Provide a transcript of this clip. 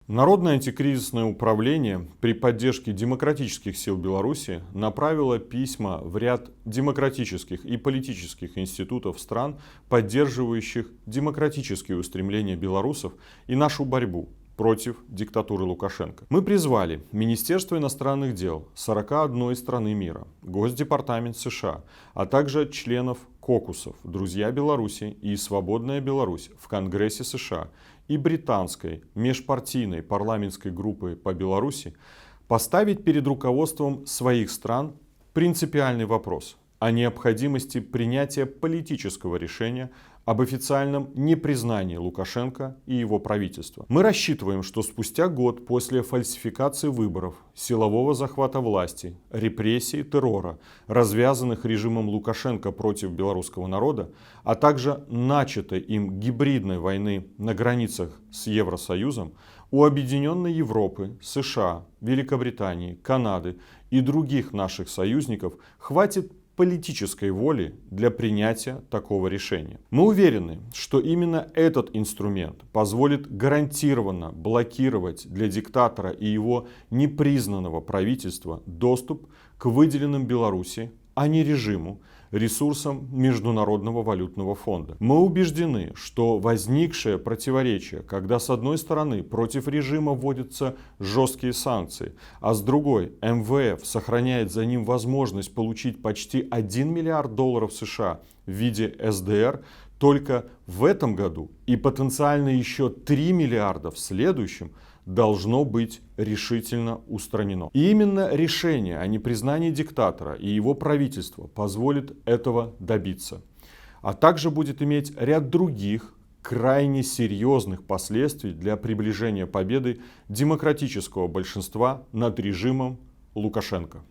Народное антикризисное управление при поддержке демократических сил Беларуси направило письма в ряд демократических и политических институтов стран, поддерживающих демократические устремления белорусов и нашу борьбу против диктатуры Лукашенко. Мы призвали Министерство иностранных дел 41 страны мира, Госдепартамент США, а также членов кокусов «Друзья Беларуси» и «Свободная Беларусь» в Конгрессе США и британской межпартийной парламентской группы по Беларуси поставить перед руководством своих стран принципиальный вопрос о необходимости принятия политического решения об официальном непризнании Лукашенко и его правительства. Мы рассчитываем, что спустя год после фальсификации выборов, силового захвата власти, репрессий, террора, развязанных режимом Лукашенко против белорусского народа, а также начатой им гибридной войны на границах с Евросоюзом, у Объединенной Европы, США, Великобритании, Канады и других наших союзников хватит политической воли для принятия такого решения. Мы уверены, что именно этот инструмент позволит гарантированно блокировать для диктатора и его непризнанного правительства доступ к выделенным Беларуси, а не режиму, ресурсам Международного валютного фонда. Мы убеждены, что возникшее противоречие, когда с одной стороны против режима вводятся жесткие санкции, а с другой МВФ сохраняет за ним возможность получить почти $1 миллиард США в виде СДР только в этом году и потенциально еще 3 миллиарда в следующем, должно быть решительно устранено. И именно решение о непризнании диктатора и его правительства позволит этого добиться. А также будет иметь ряд других крайне серьезных последствий для приближения победы демократического большинства над режимом Лукашенко.